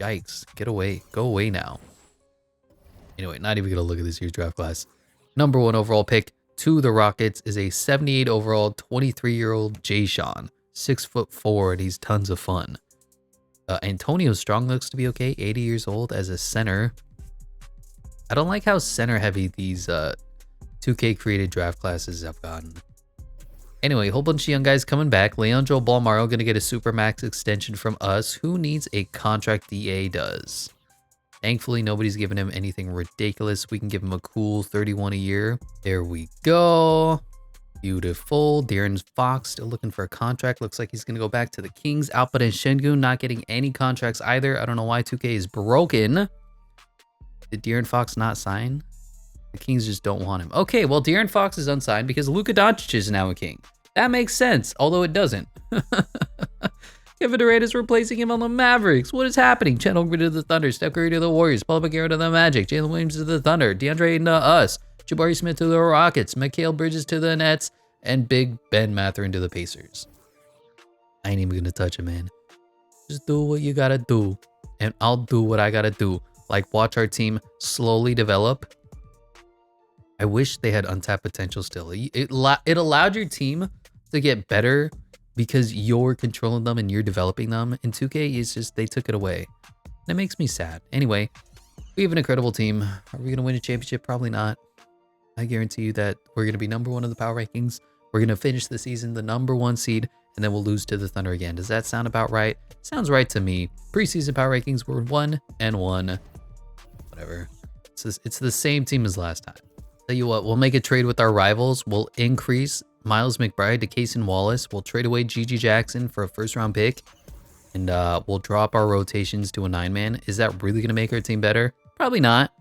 yikes. Get away. Go away now. Anyway, not even gonna look at this year's draft class. #1 overall pick to the Rockets is a 78 overall, 23-year-old Jay Sean. 6'4", and he's tons of fun. Antonio Strong looks to be okay. 80 years old as a center. I don't like how center heavy these 2K created draft classes have gotten. Anyway, a whole bunch of young guys coming back. Leandro Balmaro gonna get a Supermax extension from us. Who needs a contract? DA does. Thankfully, nobody's giving him anything ridiculous. We can give him a cool 31 a year. There we go. Beautiful. De'Aaron Fox still looking for a contract. Looks like he's going to go back to the Kings. Output and Şengün not getting any contracts either. I don't know why 2K is broken. Did De'Aaron Fox not sign? The Kings just don't want him. Okay, well, De'Aaron Fox is unsigned because Luka Doncic is now a King. That makes sense, although it doesn't. Kevin Durant is replacing him on the Mavericks. What is happening? Chet Holmgren to the Thunder. Steph Curry to the Warriors. Paul Banchero to the Magic. Jalen Williams to the Thunder. DeAndre Ayton to us. Jabari Smith to the Rockets. Mikal Bridges to the Nets. And Big Ben Mathurin to the Pacers. I ain't even gonna touch him, man. Just do what you gotta do. And I'll do what I gotta do. Like, watch our team slowly develop. I wish they had untapped potential still. It allowed your team to get better because you're controlling them and you're developing them. In 2K, it's just they took it away. That makes me sad. Anyway, we have an incredible team. Are we going to win a championship? Probably not. I guarantee you that we're going to be #1 in the power rankings. We're going to finish the season the #1 seed, and then we'll lose to the Thunder again. Does that sound about right? Sounds right to me. Preseason power rankings were 1-1. Whatever. It's the same team as last time. Tell you what, we'll make a trade with our rivals. We'll increase Miles McBride to Cason Wallace. We'll trade away Gigi Jackson for a first-round pick. And we'll drop our rotations to a 9-man. Is that really going to make our team better? Probably not.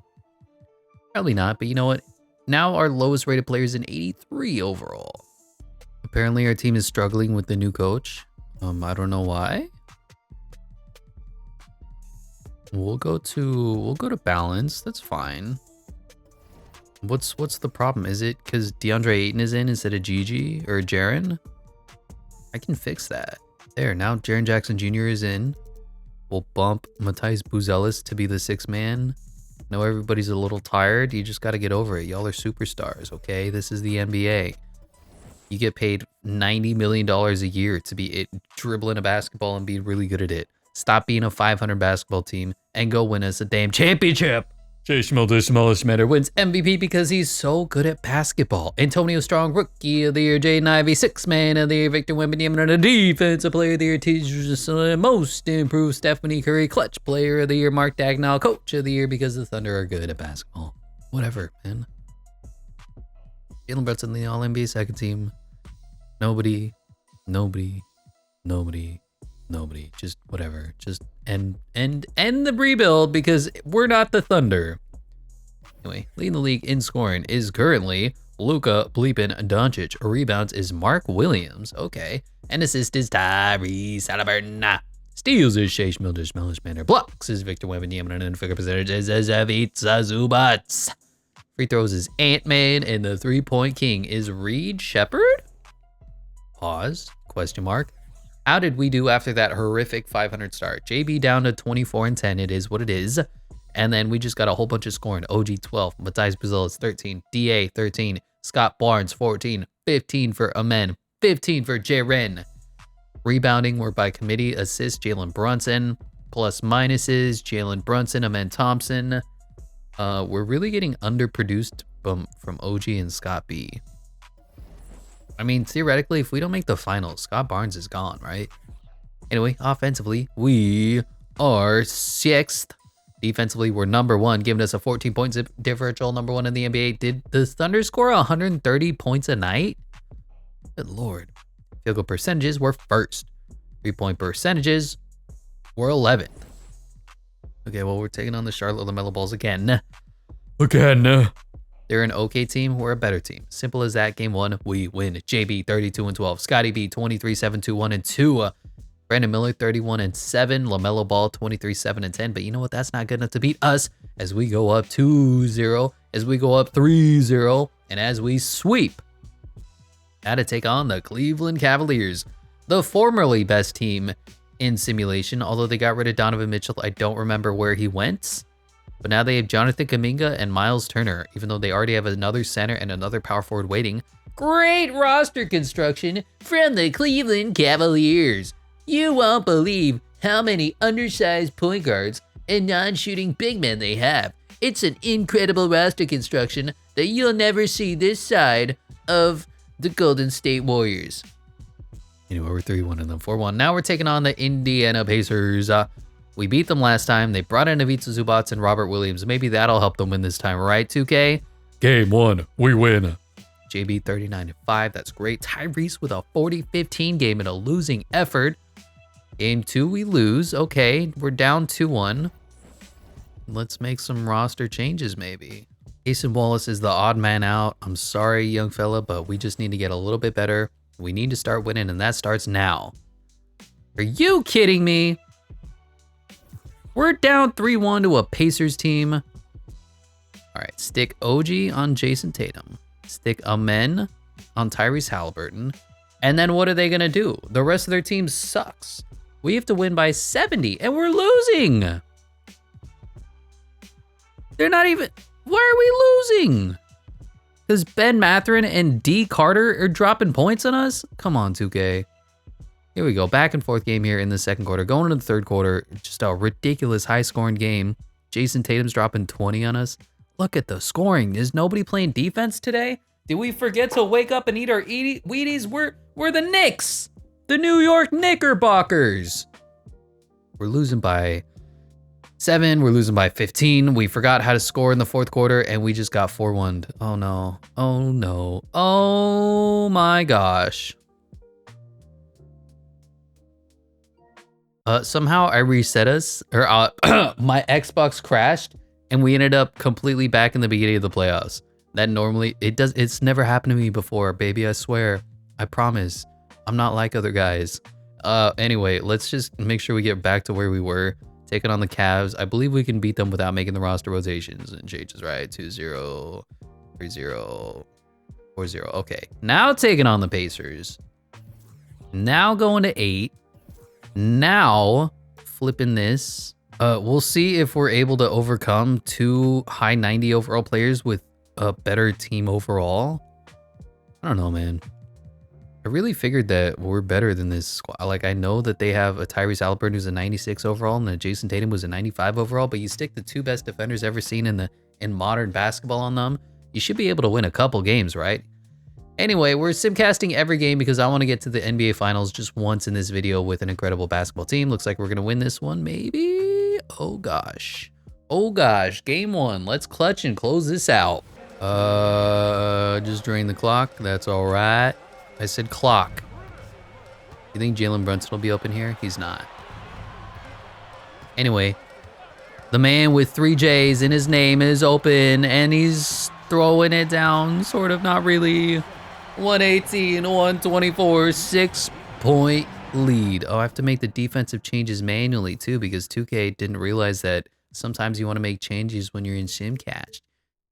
Probably not. But you know what? Now our lowest rated player is an 83 overall. Apparently our team is struggling with the new coach. I don't know why. We'll go to balance. That's fine. What's the problem? Is it because DeAndre Ayton is in instead of Gigi or Jaren? I can fix that. There, now Jaren Jackson Jr. is in. We'll bump Matisse Buzelis to be the 6th man. Know everybody's a little tired. You just got to get over it. Y'all are superstars, okay? This is the NBA. You get paid $90 million a year to be dribbling a basketball and be really good at it. Stop being a 500 basketball team and go win us a damn championship. Jay Schmelder wins MVP because he's so good at basketball. Antonio Strong, Rookie of the Year. Jaden Ivey, 6th Man of the Year. Victor Wembanyama, Defensive Player of the Year. Teacher Most Improved. Stephanie Curry, Clutch Player of the Year. Mark Dagnall, Coach of the Year because the Thunder are good at basketball. Whatever, man. Jalen Brunson, the All-NBA second team. Nobody. Just whatever. Just end the rebuild because we're not the Thunder. Anyway, leading the league in scoring is currently Luka Bleepin Doncic. Rebounds is Mark Williams. Okay. And assist is Tyrese Halliburton. Steals is Shea Schmilder. Blocks is Victor Wembanyama. And figure percentage is Ivica Zubac. Free throws is Ant-Man. And the 3-point king is Reed Shepherd? Pause. Question mark. How did we do after that horrific 500 start? JB down to 24-10. It is what it is. And then we just got a whole bunch of scoring. OG 12, Matisse Buzelis 13, DA 13, Scott Barnes 14, 15 for Amen, 15 for Jaren. Rebounding, we're by committee. Assist, Jalen Brunson. Plus minuses, Jalen Brunson, Amen Thompson. We're really getting underproduced from OG and Scott B. I mean, theoretically, if we don't make the finals, Scott Barnes is gone, right? Anyway, offensively, we are 6th. Defensively, we're #1, giving us a 14-point differential, #1 in the NBA. Did the Thunder score 130 points a night? Good Lord. Field goal percentages, we're 1st. 3-point percentages, we're 11th. Okay, well, we're taking on the Charlotte LaMelo Balls again. They're an okay team. We're a better team. Simple as that. Game 1, we win. JB 32-12. Scotty B 23-7-2-1-2. Brandon Miller 31-7. LaMelo Ball 23-7-10. But you know what? That's not good enough to beat us as we go up 2-0, as we go up 3-0, and as we sweep. Got to take on the Cleveland Cavaliers, the formerly best team in simulation. Although they got rid of Donovan Mitchell, I don't remember where he went. But now they have Jonathan Kuminga and Miles Turner, even though they already have another center and another power forward waiting. Great roster construction from the Cleveland Cavaliers. You won't believe how many undersized point guards and non-shooting big men they have. It's an incredible roster construction that you'll never see this side of the Golden State Warriors. Anyway, we're 3-1 and then 4-1. Now we're taking on the Indiana Pacers. We beat them last time. They brought in Ivica Zubac and Robert Williams. Maybe that'll help them win this time, right, 2K? Game 1, we win. JB 39-5. That's great. Tyrese with a 40-15 game in a losing effort. Game 2, we lose. Okay, we're down 2-1. Let's make some roster changes, maybe. Jason Wallace is the odd man out. I'm sorry, young fella, but we just need to get a little bit better. We need to start winning, and that starts now. Are you kidding me? We're down 3-1 to a Pacers team. All right, stick OG on Jason Tatum. Stick Amen on Tyrese Halliburton. And then what are they going to do? The rest of their team sucks. We have to win by 70, and we're losing. They're not even... Why are we losing? Because Ben Mathurin and D. Carter are dropping points on us? Come on, 2K. Here we go. Back and forth game here in the second quarter. Going into the third quarter, just a ridiculous high-scoring game. Jason Tatum's dropping 20 on us. Look at the scoring. Is nobody playing defense today? Did we forget to wake up and eat our Wheaties? We're the Knicks. The New York Knickerbockers. We're losing by 7. We're losing by 15. We forgot how to score in the fourth quarter, and we just got 4-1'd. Oh, no. Oh, no. Oh, my gosh. Somehow I reset us, or my Xbox crashed, and we ended up completely back in the beginning of the playoffs. That normally, it's never happened to me before, baby, I swear. I promise. I'm not like other guys. Anyway, let's just make sure we get back to where we were. Taking on the Cavs. I believe we can beat them without making the roster rotations. And Jage is right. 2-0, 3-0, 4-0. Okay. Now taking on the Pacers. Now going to 8. Now flipping this. We'll see if we're able to overcome 2 high 90 overall players with a better team overall. I don't know, man. I really figured that we're better than this squad. Like, I know that they have a Tyrese Halliburton who's a 96 overall and a Jason Tatum was a 95 overall, but you stick the 2 best defenders ever seen in modern basketball on them, you should be able to win a couple games, right? Anyway, we're simcasting every game because I want to get to the NBA Finals just once in this video with an incredible basketball team. Looks like we're going to win this one, maybe? Oh, gosh. Oh, gosh. Game 1. Let's clutch and close this out. Just drain the clock. That's all right. I said clock. You think Jalen Brunson will be open here? He's not. Anyway, the man with 3 J's in his name is open, and he's throwing it down, sort of, not really. 118, 124, 6-point lead. Oh, I have to make the defensive changes manually, too, because 2K didn't realize that sometimes you want to make changes when you're in Simcast.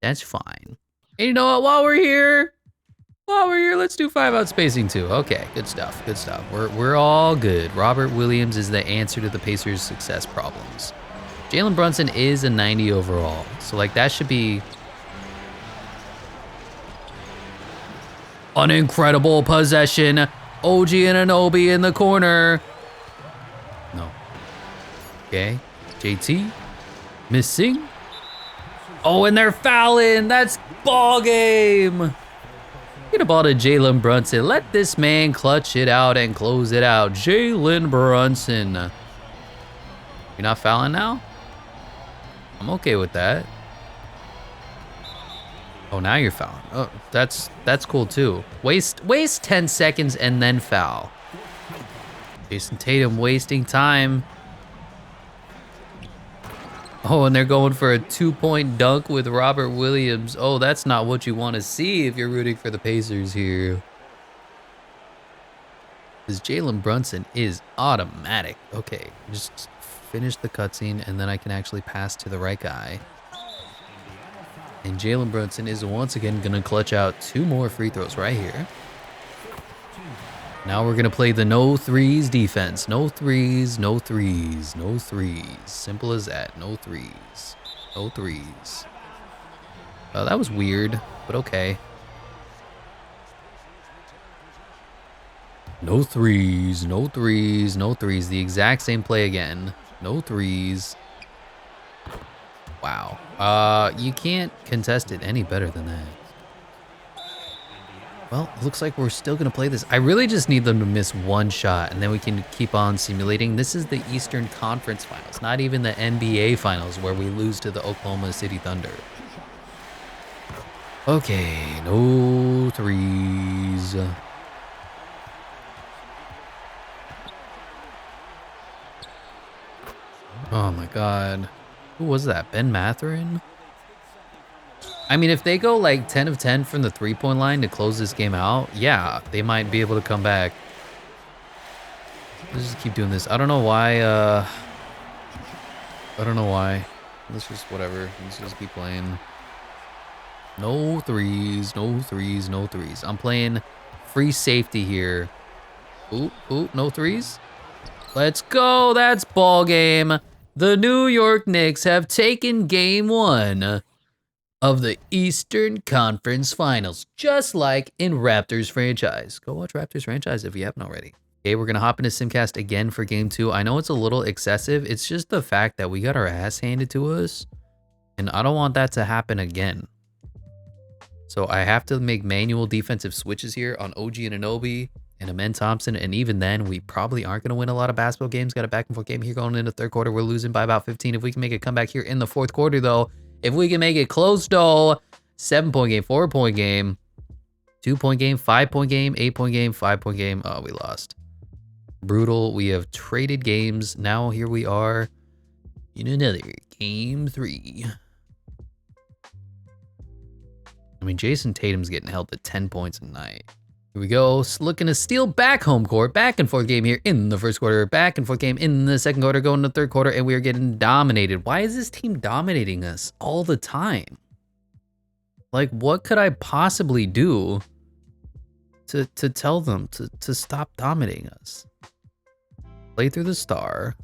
That's fine. And you know what? While we're here, let's do 5-out spacing too. Okay, good stuff, good stuff. We're all good. Robert Williams is the answer to the Pacers' success problems. Jalen Brunson is a 90 overall, so like that should be an incredible possession. OG Anunoby in the corner. No. Okay, JT missing. Oh, and they're fouling. That's ball game. Get a ball to Jalen Brunson. Let this man clutch it out and close it out. Jalen Brunson. You're not fouling now? I'm okay with that. Oh, now you're fouling. Oh, that's cool too. Waste 10 seconds and then foul. Jason Tatum wasting time. Oh, and they're going for a 2-point dunk with Robert Williams. Oh, that's not what you want to see if you're rooting for the Pacers here. Because Jalen Brunson is automatic. Okay, just finish the cutscene, and then I can actually pass to the right guy. And Jalen Brunson is once again going to clutch out 2 more free throws right here. Now we're going to play the no threes defense. No threes, no threes, no threes. Simple as that. No threes. No threes. That was weird, but okay. No threes, no threes, no threes. The exact same play again. No threes. Wow. You can't contest it any better than that. Well, it looks like we're still going to play this. I really just need them to miss one shot, and then we can keep on simulating. This is the Eastern Conference Finals, not even the NBA Finals, where we lose to the Oklahoma City Thunder. Okay, no threes. Oh my God. Who was that? Ben Matherin? I mean, if they go like 10 of 10 from the 3-point line to close this game out, yeah, they might be able to come back. Let's just keep doing this. I don't know why, Let's just, whatever. Let's just keep playing. No threes, no threes, no threes. I'm playing free safety here. Ooh, no threes. Let's go. That's ball game. The New York Knicks have taken game 1 of the Eastern Conference Finals, just like in Raptors franchise. Go watch Raptors franchise if you haven't already. Okay, we're going to hop into Simcast again for game 2. I know it's a little excessive. It's just the fact that we got our ass handed to us, and I don't want that to happen again. So I have to make manual defensive switches here on OG Anunoby and Amen Thompson, and even then, we probably aren't going to win a lot of basketball games. Got a back-and-forth game here going into the 3rd quarter. We're losing by about 15. If we can make a comeback here in the 4th quarter, though, if we can make it close, though, 7-point game, 4-point game, 2-point game, 5-point game, 8-point game, 5-point game. Oh, we lost. Brutal. We have traded games. Now here we are in another game 3. I mean, Jason Tatum's getting held to 10 points a night. Here we go. Looking to steal back home court. Back and forth game here in the 1st quarter. Back and forth game in the 2nd quarter. Going to the 3rd quarter, and we are getting dominated. Why is this team dominating us all the time? Like, what could I possibly do to tell them to stop dominating us? Play through the star.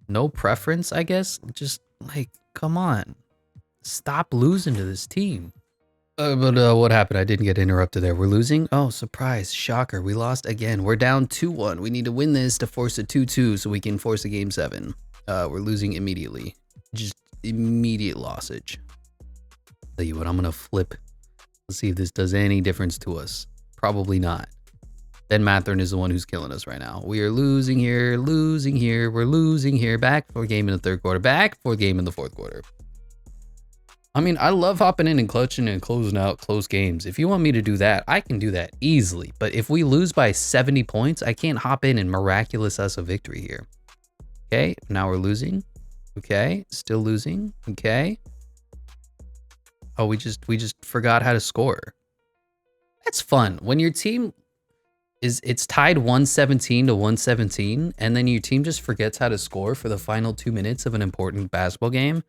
No preference, I guess? Just, like, come on. Stop losing to this team. But what happened? I didn't get interrupted there. We're losing? Oh, surprise. Shocker. We lost again. We're down 2-1. We need to win this to force a 2-2 so we can force a game 7. We're losing immediately. Just immediate lossage. Tell you what, I'm going to flip. Let's see if this does any difference to us. Probably not. Ben Matherin is the one who's killing us right now. We are losing here, losing here. We're losing here. Back for a game in the 3rd quarter. Back for a game in the 4th quarter. I mean, I love hopping in and clutching and closing out close games. If you want me to do that, I can do that easily. But if we lose by 70 points, I can't hop in and miraculous us a victory here. Okay, now we're losing. Okay, still losing. Okay. Oh, we just forgot how to score. That's fun. When your team it's tied 117 to 117, and then your team just forgets how to score for the final 2 minutes of an important basketball game.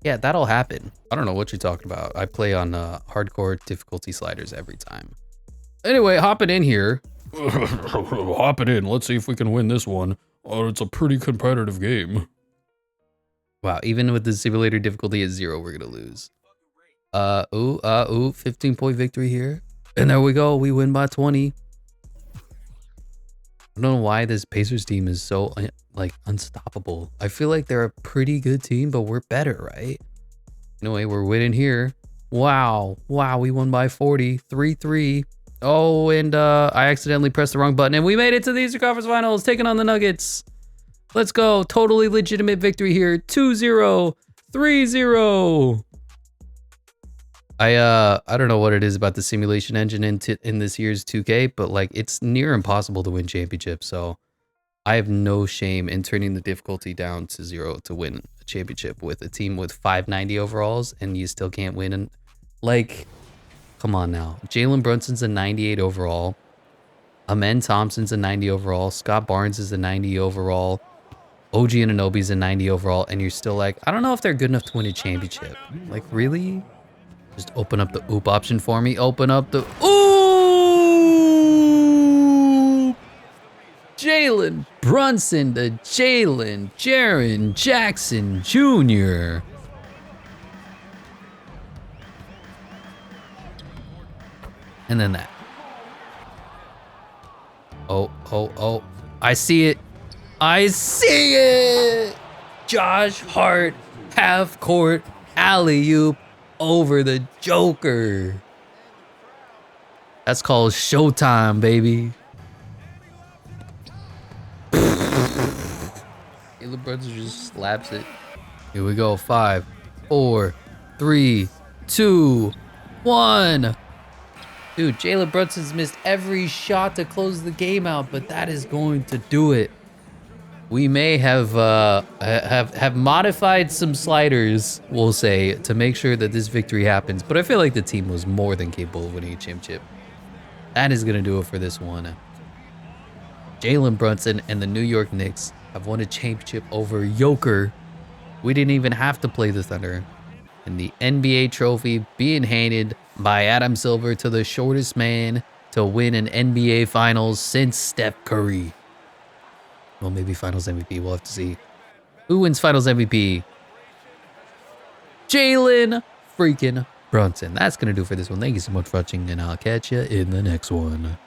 Yeah, that'll happen. I don't know what you're talking about. I play on hardcore difficulty sliders every time. Anyway, hopping in here. Hopping in. Let's see if we can win this one. Oh, it's a pretty competitive game. Wow, even with the simulator difficulty at 0, we're going to lose. 15-point victory here. And there we go. We win by 20. I don't know why this Pacers team is so, like, unstoppable. I feel like they're a pretty good team, but we're better, right? Anyway, we're winning here. Wow. Wow, we won by 40. 3-3. Oh, and I accidentally pressed the wrong button, and we made it to the Eastern Conference Finals, taking on the Nuggets. Let's go. Totally legitimate victory here. 2-0. 3-0. I don't know what it is about the simulation engine in this year's 2K, but like it's near impossible to win championships. So I have no shame in turning the difficulty down to 0 to win a championship with a team with 590 overalls, and you still can't win. And like, come on now. Jalen Brunson's a 98 overall. Amen Thompson's a 90 overall. Scott Barnes is a 90 overall. OG Anunoby's a 90 overall, and you're still like, I don't know if they're good enough to win a championship. Like, really? Just open up the oop option for me. Open up the ooh! Jalen Brunson to Jalen Jaren Jackson Jr. And then that. Oh. I see it. I see it! Josh Hart, half court, alley-oop over the Joker. That's called showtime, baby. Caleb Brunson just slaps it. Here we go. 5, 4, 3, 2, 1. Dude, Jalen Brunson's missed every shot to close the game out, but that is going to do it. We may have modified some sliders, we'll say, to make sure that this victory happens. But I feel like the team was more than capable of winning a championship. That is going to do it for this one. Jalen Brunson and the New York Knicks have won a championship over Joker. We didn't even have to play the Thunder. And the NBA trophy being handed by Adam Silver to the shortest man to win an NBA Finals since Steph Curry. Well, maybe Finals MVP. We'll have to see. Who wins Finals MVP? Jalen freaking Brunson. That's going to do for this one. Thank you so much for watching, and I'll catch you in the next one.